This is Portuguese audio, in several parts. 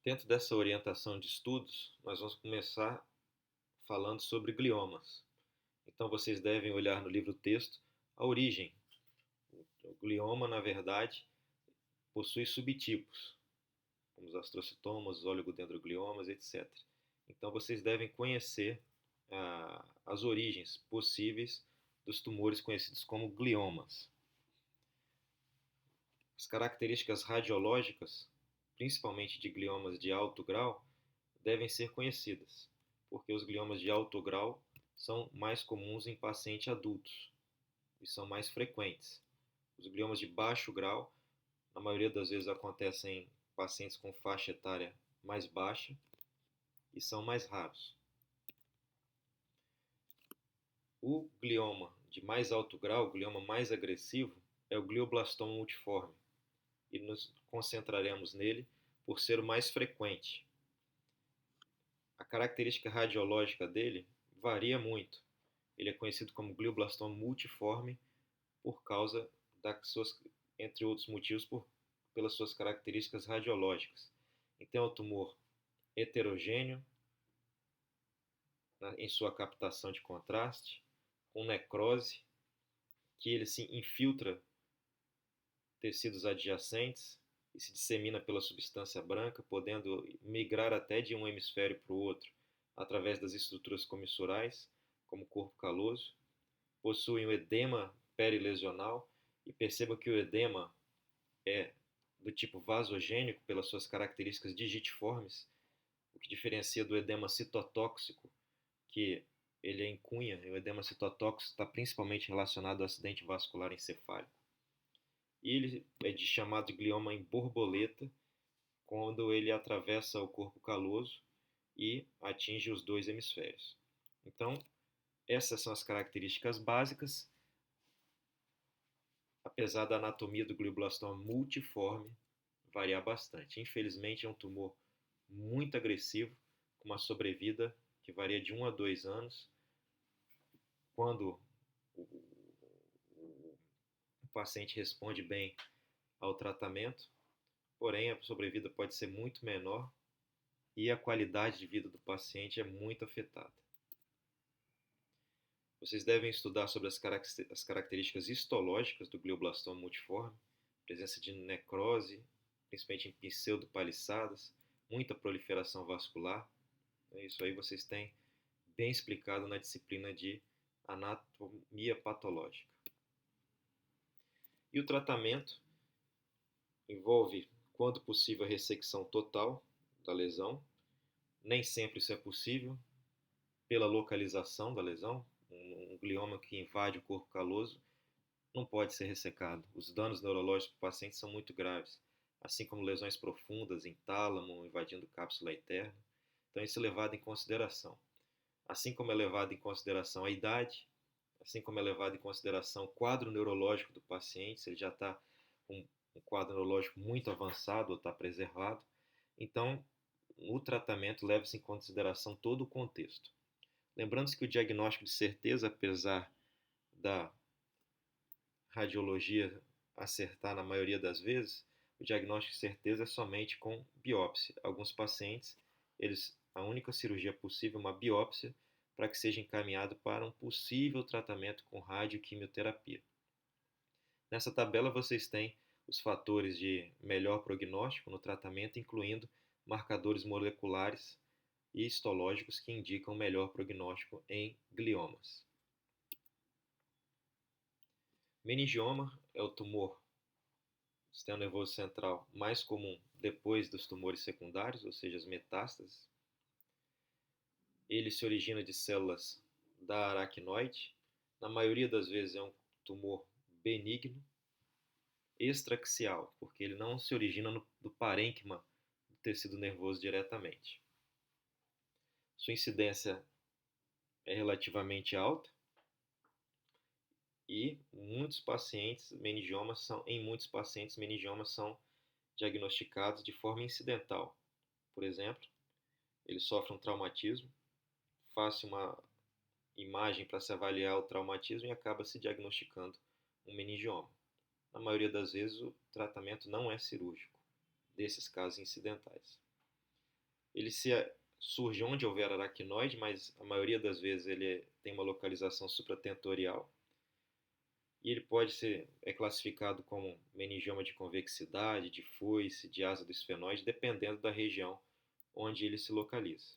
Dentro dessa orientação de estudos, nós vamos começar falando sobre gliomas. Então, vocês devem olhar no livro-texto a origem. O glioma, na verdade, possui subtipos, como os astrocitomas, os oligodendrogliomas, etc. Então, vocês devem conhecer as origens possíveis dos tumores conhecidos como gliomas. As características radiológicas, principalmente de gliomas de alto grau, devem ser conhecidas, porque os gliomas de alto grau são mais comuns em pacientes adultos e são mais frequentes. Os gliomas de baixo grau, na maioria das vezes, acontecem em pacientes com faixa etária mais baixa e são mais raros. O glioma de mais alto grau, o glioma mais agressivo, é o glioblastoma multiforme e nos concentraremos nele por ser o mais frequente. A característica radiológica dele varia muito. Ele é conhecido como glioblastoma multiforme por causa das suas, entre outros motivos, pelas suas características radiológicas. Então é um tumor heterogêneo em sua captação de contraste, com necrose, que ele se infiltra tecidos adjacentes e se dissemina pela substância branca, podendo migrar até de um hemisfério para o outro através das estruturas comissurais, como o corpo caloso. Possui um edema perilesional e perceba que o edema é do tipo vasogênico pelas suas características digitiformes, o que diferencia do edema citotóxico, que ele é em cunha. O edema citotóxico está principalmente relacionado ao acidente vascular encefálico. E ele é chamado de glioma em borboleta, quando ele atravessa o corpo caloso e atinge os dois hemisférios. Então, essas são as características básicas, apesar da anatomia do glioblastoma multiforme variar bastante. Infelizmente, é um tumor muito agressivo, com uma sobrevida que varia de 1 a 2 anos, quando o paciente responde bem ao tratamento, porém a sobrevida pode ser muito menor e a qualidade de vida do paciente é muito afetada. Vocês devem estudar sobre as características histológicas do glioblastoma multiforme, presença de necrose, principalmente em pseudopalissadas, muita proliferação vascular. Isso aí vocês têm bem explicado na disciplina de anatomia patológica. E o tratamento envolve, quando possível, a ressecção total da lesão. Nem sempre isso é possível, pela localização da lesão. Um glioma que invade o corpo caloso não pode ser ressecado. Os danos neurológicos do paciente são muito graves, assim como lesões profundas em tálamo, invadindo cápsula interna. Então isso é levado em consideração. Assim como é levado em consideração a idade, assim como é levado em consideração o quadro neurológico do paciente, se ele já está com um quadro neurológico muito avançado ou está preservado. Então, no tratamento leva-se em consideração todo o contexto. Lembrando-se que o diagnóstico de certeza, apesar da radiologia acertar na maioria das vezes, o diagnóstico de certeza é somente com biópsia. Alguns pacientes, a única cirurgia possível é uma biópsia para que seja encaminhado para um possível tratamento com radioquimioterapia. Nessa tabela vocês têm os fatores de melhor prognóstico no tratamento, incluindo marcadores moleculares e histológicos que indicam melhor prognóstico em gliomas. Meningioma é o tumor do sistema nervoso central mais comum depois dos tumores secundários, ou seja, as metástases. Ele se origina de células da aracnoide. Na maioria das vezes é um tumor benigno, extraxial, porque ele não se origina do parênquima do tecido nervoso diretamente. Sua incidência é relativamente alta e em muitos pacientes meningiomas são diagnosticados de forma incidental. Por exemplo, ele sofre um traumatismo, faz uma imagem para se avaliar o traumatismo e acaba se diagnosticando um meningioma. Na maioria das vezes, o tratamento não é cirúrgico desses casos incidentais. Ele surge onde houver aracnoide, mas a maioria das vezes ele tem uma localização supratentorial. E ele é classificado como meningioma de convexidade, de foice, de asa do esfenoide, dependendo da região onde ele se localiza.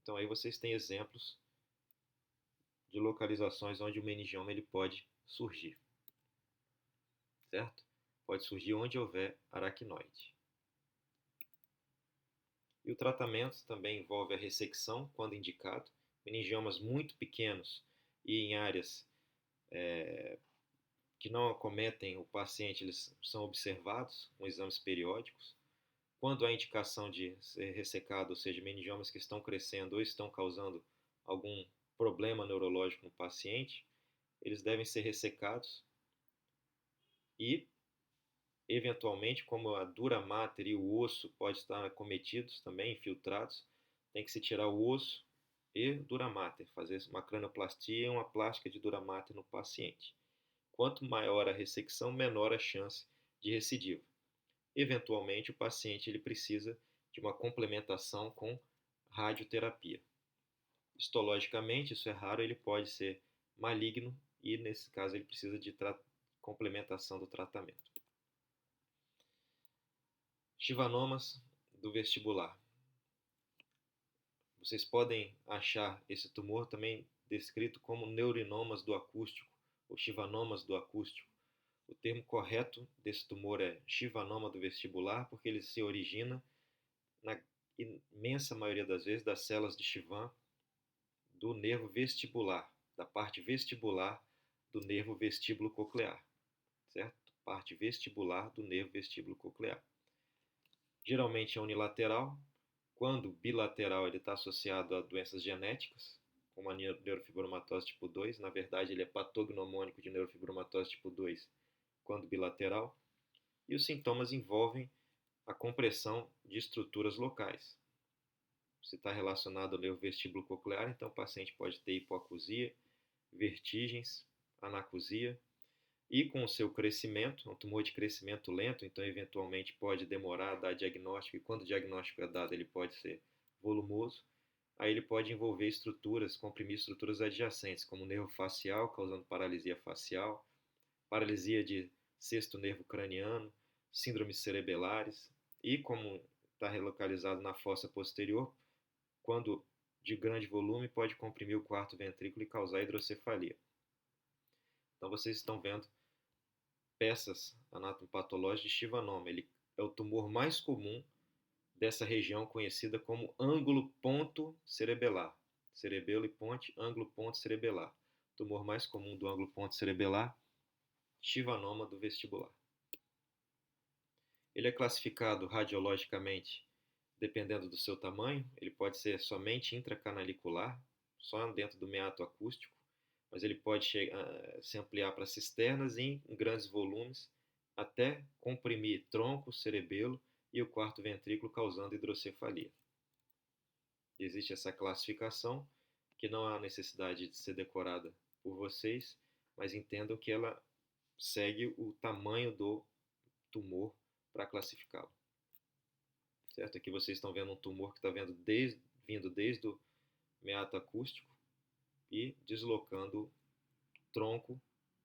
Então aí vocês têm exemplos de localizações onde o meningioma ele pode surgir, certo? Pode surgir onde houver aracnoide. E o tratamento também envolve a ressecção, quando indicado. Meningiomas muito pequenos e em áreas que não acometem o paciente, eles são observados com exames periódicos. Quando há indicação de ser ressecado, ou seja, meningiomas que estão crescendo ou estão causando algum problema neurológico no paciente, eles devem ser ressecados e, eventualmente, como a dura mater e o osso podem estar acometidos também, infiltrados, tem que se tirar o osso e dura mater, fazer uma cranioplastia e uma plástica de dura mater no paciente. Quanto maior a ressecção, menor a chance de recidiva. Eventualmente, o paciente ele precisa de uma complementação com radioterapia. Histologicamente, isso é raro, ele pode ser maligno e, nesse caso, ele precisa de complementação do tratamento. Schwannomas do vestibular. Vocês podem achar esse tumor também descrito como neurinomas do acústico, ou schwannomas do acústico. O termo correto desse tumor é schwannoma do vestibular, porque ele se origina, na imensa maioria das vezes, das células de Schwann do nervo vestibular, da parte vestibular do nervo vestíbulo coclear, certo? Parte vestibular do nervo vestíbulo coclear. Geralmente é unilateral. Quando bilateral, ele está associado a doenças genéticas, como a neurofibromatose tipo 2. Na verdade, ele é patognomônico de neurofibromatose tipo 2 quando bilateral. E os sintomas envolvem a compressão de estruturas locais. Se está relacionado ao nervo vestíbulo coclear, então o paciente pode ter hipoacusia, vertigens, anacusia. E com o seu crescimento, um tumor de crescimento lento, então eventualmente pode demorar a dar diagnóstico, e quando o diagnóstico é dado, ele pode ser volumoso. Aí ele pode envolver estruturas, comprimir estruturas adjacentes, como o nervo facial, causando paralisia facial, paralisia de sexto nervo craniano, síndromes cerebelares, e como está relocalizado na fossa posterior, quando de grande volume, pode comprimir o quarto ventrículo e causar hidrocefalia. Então vocês estão vendo peças anatomopatológicas de schwannoma. Ele é o tumor mais comum dessa região conhecida como ângulo ponto cerebelar. Cerebelo e ponte, ângulo ponto cerebelar. Tumor mais comum do ângulo ponto cerebelar, schwannoma do vestibular. Ele é classificado radiologicamente dependendo do seu tamanho. Ele pode ser somente intracanalicular, só dentro do meato acústico, mas ele pode se ampliar para cisternas em grandes volumes, até comprimir tronco, cerebelo e o quarto ventrículo, causando hidrocefalia. Existe essa classificação, que não há necessidade de ser decorada por vocês, mas entendam que ela segue o tamanho do tumor para classificá-lo. Certo? Aqui vocês estão vendo um tumor que está vindo desde o meato acústico e deslocando tronco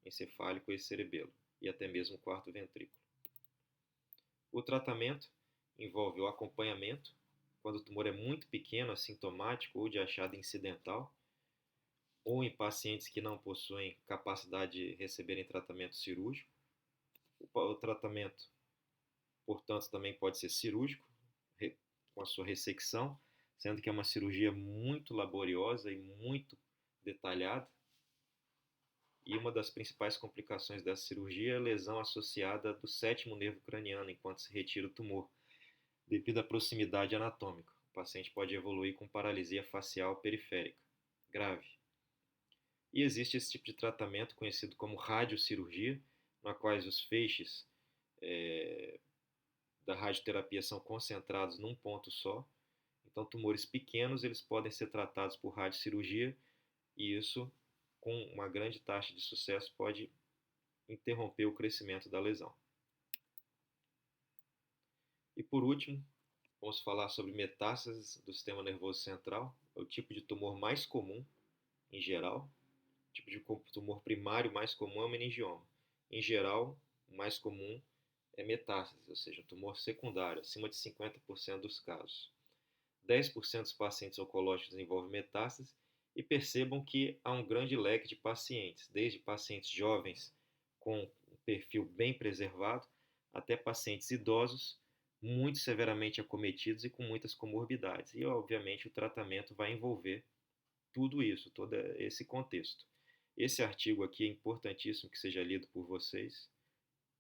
encefálico e cerebelo, e até mesmo o quarto ventrículo. O tratamento envolve o acompanhamento, quando o tumor é muito pequeno, assintomático ou de achado incidental, ou em pacientes que não possuem capacidade de receberem tratamento cirúrgico. O tratamento, portanto, também pode ser cirúrgico, com a sua ressecção, sendo que é uma cirurgia muito laboriosa e muito detalhada. E uma das principais complicações dessa cirurgia é a lesão associada do sétimo nervo craniano enquanto se retira o tumor, devido à proximidade anatômica. O paciente pode evoluir com paralisia facial periférica grave. E existe esse tipo de tratamento conhecido como radiocirurgia, na qual os feixes da radioterapia são concentrados num ponto só. Então, tumores pequenos eles podem ser tratados por radiocirurgia, e isso, com uma grande taxa de sucesso, pode interromper o crescimento da lesão. E por último, Vamos falar sobre metástases do sistema nervoso central, é o tipo de tumor mais comum em geral. O tipo de tumor primário mais comum é o meningioma. Em geral, o mais comum é metástase, ou seja, tumor secundário, acima de 50% dos casos. 10% dos pacientes oncológicos desenvolvem metástase e percebam que há um grande leque de pacientes, desde pacientes jovens com um perfil bem preservado até pacientes idosos muito severamente acometidos e com muitas comorbidades. E, obviamente, o tratamento vai envolver tudo isso, todo esse contexto. Esse artigo aqui é importantíssimo que seja lido por vocês,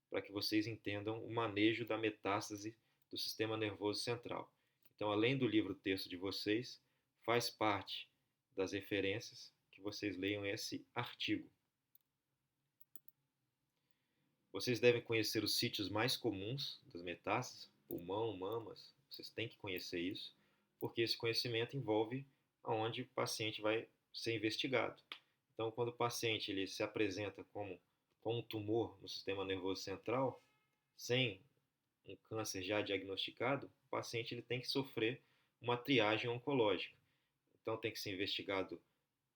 para que vocês entendam o manejo da metástase do sistema nervoso central. Então, além do livro-texto de vocês, faz parte das referências que vocês leiam esse artigo. Vocês devem conhecer os sítios mais comuns das metástases, pulmão, mamas, vocês têm que conhecer isso, porque esse conhecimento envolve aonde o paciente vai ser investigado. Então, quando o paciente ele se apresenta com um tumor no sistema nervoso central, sem um câncer já diagnosticado, o paciente ele tem que sofrer uma triagem oncológica. Então, tem que ser investigado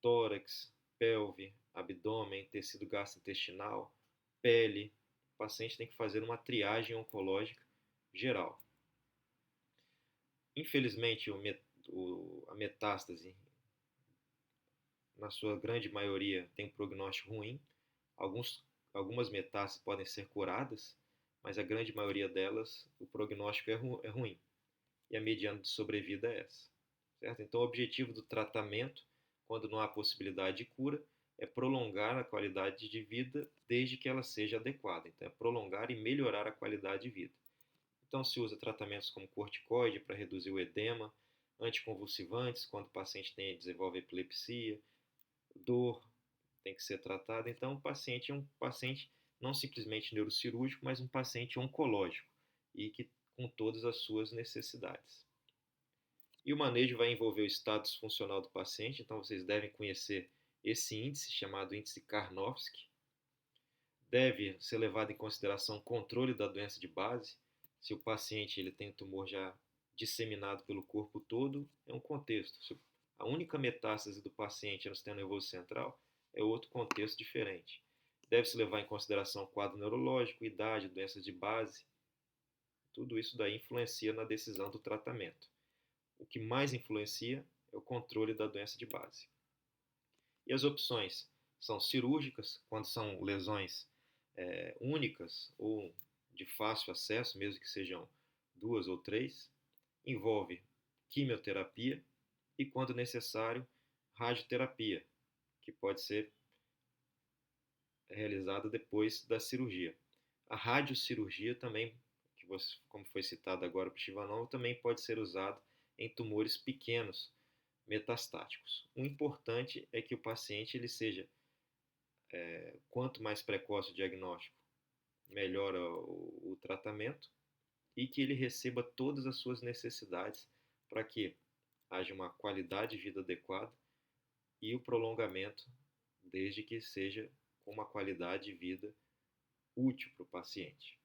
tórax, pelve, abdômen, tecido gastrointestinal, pele. O paciente tem que fazer uma triagem oncológica geral. Infelizmente, a metástase, na sua grande maioria, tem um prognóstico ruim. Algumas metástases podem ser curadas, mas a grande maioria delas, o prognóstico é ruim. E a mediana de sobrevida é essa. Certo? Então, o objetivo do tratamento, quando não há possibilidade de cura, é prolongar a qualidade de vida desde que ela seja adequada. Então, é prolongar e melhorar a qualidade de vida. Então, se usa tratamentos como corticoide para reduzir o edema, anticonvulsivantes quando o paciente desenvolve epilepsia, dor tem que ser tratada. Então, o paciente é um paciente não simplesmente neurocirúrgico, mas um paciente oncológico e que com todas as suas necessidades. E o manejo vai envolver o status funcional do paciente, então vocês devem conhecer esse índice chamado índice Karnofsky. Deve ser levado em consideração o controle da doença de base. Se o paciente ele tem tumor já disseminado pelo corpo todo, é um contexto. Se a única metástase do paciente é no sistema nervoso central, é outro contexto diferente. Deve-se levar em consideração o quadro neurológico, idade, doenças de base. Tudo isso daí influencia na decisão do tratamento. O que mais influencia é o controle da doença de base. E as opções são cirúrgicas, quando são lesões únicas ou de fácil acesso, mesmo que sejam 2 ou 3. Envolve quimioterapia e, quando necessário, radioterapia, que pode ser realizada depois da cirurgia. A radiocirurgia também, como foi citado agora para o Chivanov, também pode ser usada em tumores pequenos metastáticos. O importante é que o paciente ele seja, quanto mais precoce o diagnóstico, melhor o tratamento e que ele receba todas as suas necessidades para que haja uma qualidade de vida adequada e o prolongamento, desde que seja com uma qualidade de vida útil para o paciente.